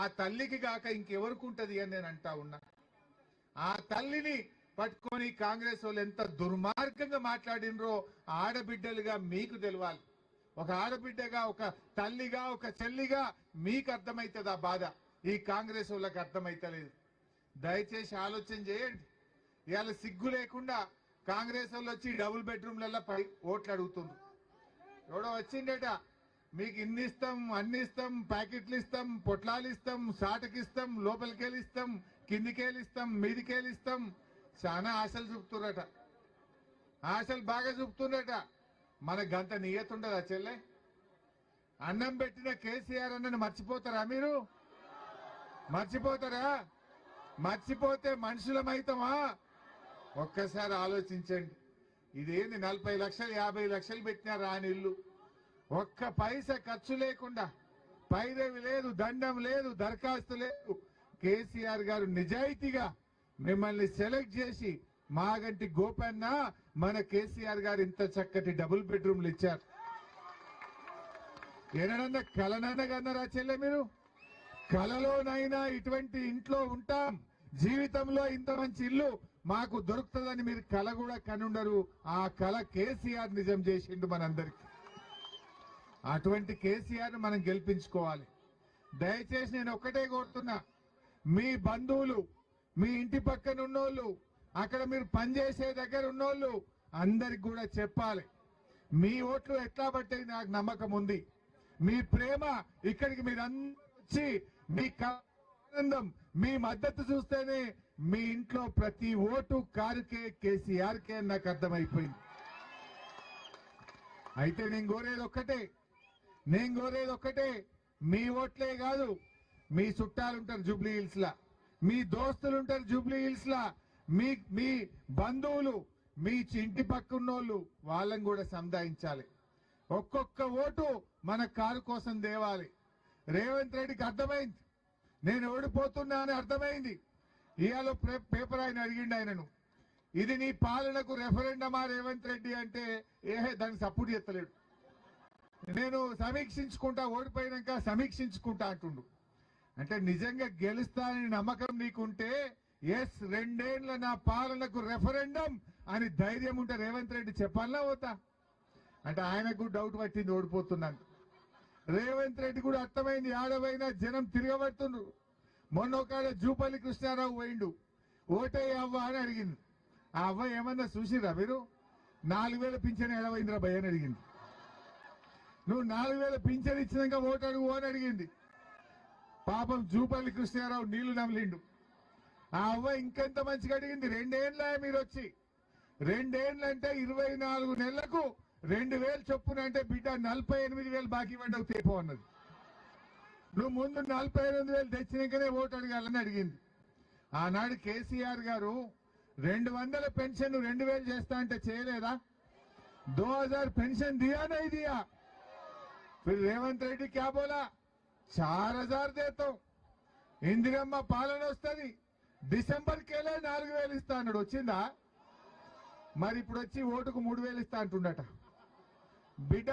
ఆ తల్లికి గాక ఇంకెవరికి ఉంటది అని నేను అంటా ఉన్నా. ఆ తల్లిని పట్టుకొని కాంగ్రెస్ వాళ్ళు ఎంత దుర్మార్గంగా మాట్లాడినరో ఆడబిడ్డలుగా మీకు తెలవాలి. ఒక ఆడబిడ్డగా, ఒక తల్లిగా, ఒక చెల్లిగా మీకు అర్థమవుతుంది ఆ బాధ. ఈ కాంగ్రెస్ వాళ్ళకి అర్థమైతలేదు. దయచేసి ఆలోచన చేయండి. ఇవాళ సిగ్గు లేకుండా కాంగ్రెస్ వాళ్ళు వచ్చి డబుల్ బెడ్రూమ్లలో పై ఓట్లు అడుగుతుండ్రు. ఎవడో వచ్చిండట, మీకు ఇన్ని ఇస్తాం, అన్ని ఇస్తాం, ప్యాకెట్లు ఇస్తాం, పొట్లాలు ఇస్తాం, సాటకిస్తాం, లోపలికెళ్ళి ఇస్తాం, కిందికెళ్ళి ఇస్తాం, మీదికెళ్ళి ఇస్తాం. చాలా ఆశలు చూపుతున్నట, ఆశలు బాగా చూపుతున్నట. మన గంత నియతుండదా చెల్లె? అన్నం పెట్టిన కేసీఆర్ అన్నని మర్చిపోతారా మీరు? మర్చిపోతారా? మర్చిపోతే మనుషులమైతామా? ఒక్కసారి ఆలోచించండి. ఇదేంది 40 లక్షలు 50 లక్షలు పెట్టినారు ఆ ఇల్లు, ఒక్క పైసా ఖర్చు లేకుండా, పైరవి లేదు, దండం లేదు, దరఖాస్తు లేదు. కేసీఆర్ గారు నిజాయితీగా మిమ్మల్ని సెలెక్ట్ చేసి మాగంటి గోపన్న మన కేసీఆర్ గారు ఇంత చక్కటి డబుల్ బెడ్రూమ్లు ఇచ్చారు. ఏనన్నా కలనన్నా కన్నారా చెల్లె మీరు? కలలోనైనా ఇటువంటి ఇంట్లో ఉంటాం, జీవితంలో ఇంత మంచి ఇల్లు మాకు దొరుకుతుందని మీరు కల కూడా కనుండరు. ఆ కల కేసీఆర్ నిజం చేసిండు మనందరికి. అటువంటి కేసీఆర్ మనం గెలిపించుకోవాలి. దయచేసి నేను ఒక్కటే కోరుతున్నా, మీ బంధువులు, మీ ఇంటి పక్కన ఉన్నోళ్ళు, అక్కడ మీరు పనిచేసే దగ్గర ఉన్నోళ్ళు అందరికి కూడా చెప్పాలి, మీ ఓట్లు ఎట్లా పట్టాయి నాకు నమ్మకం ఉంది. మీ ప్రేమ ఇక్కడికి మీరు వచ్చి మీ ఆనందం, మీ మద్దతు చూస్తేనే మీ ఇంట్లో ప్రతి ఓటు కారుకే, కేసీఆర్కే నాకు అర్థమైపోయింది. అయితే నేను కోరేది ఒక్కటే, మీ ఓట్లే కాదు, మీ చుట్టాలు ఉంటారు జూబ్లీ హిల్స్ లా, మీ దోస్తులు ఉంటారు జూబ్లీ హిల్స్ లా, మీ బంధువులు, మీ ఇంటి పక్కన్నోళ్ళు, వాళ్ళని కూడా సముదాయించాలి. ఒక్కొక్క ఓటు మన కారు కోసం దేవాలి. రేవంత్ రెడ్డికి అర్థమైంది నేను ఓడిపోతున్నా అని అర్థమైంది. ఇవాళ పేపర్ ఆయన అడిగిండు, ఆయనను, ఇది నీ పాలనకు రెఫరెండమా రేవంత్ రెడ్డి అంటే దానికి సపోర్ట్ చేస్తలేడు. నేను సమీక్షించుకుంటా, ఓడిపోయినాక సమీక్షించుకుంటా అంటుండు. అంటే నిజంగా గెలుస్తానని నమ్మకం నీకుంటే ఎస్ 2 ఏళ్ల నా పాలనకు రెఫరెండం అని ధైర్యం ఉంటే రేవంత్ రెడ్డి చెప్పాలా వద్దా? అంటే ఆయనకు డౌట్ పట్టింది ఓడిపోతున్నాను. రేవంత్ రెడ్డి కూడా అర్థమైంది, ఆడవైనా జనం తిరగబడుతుండ్రు. మొన్న ఒక జూపల్లి కృష్ణారావు పోయిండు, ఓటే అవ్వ అని అడిగింది. ఆ అవ్వ ఏమన్నా చూసిరా మీరు? 4000 పింఛన్ ఎడవైందిరా భయ అని అడిగింది. నువ్వు 4000 పింఛన్ ఇచ్చినాక ఓటు అడుగు అని అడిగింది. పాపం జూపల్లి కృష్ణారావు నీళ్లు నమిలిండు. ఆ అవ్వ ఇంకెంత మంచిగా అడిగింది, 2 ఏళ్ళ మీరు వచ్చి, 2 ఏళ్ళు అంటే 24 నెలలకు 2000 చొప్పున అంటే బిడ్డ 48,000 బాకీ పడ్డవు తేపో అన్నది. నువ్వు ముందు 48,000 తెచ్చినాకనే ఓటు అడగాలని అడిగింది. ఆనాడు కేసీఆర్ గారు 200 పెన్షన్ 2000 చేస్తా అంటే చేయలేదా? 2000 पेंशन दिया नहीं दिया? फिर रेवंत रेड्डी क्या बोला, 4000 देता हूं, ఇందిరమ్మ పాలన వస్తుంది, డిసెంబర్ కేలే 4000 ఇస్తా అన్నాడు. వచ్చిందా? మరి ఇప్పుడు వచ్చి ఓటుకు 3000 ఇస్తా అంటుండట బిడ్డ.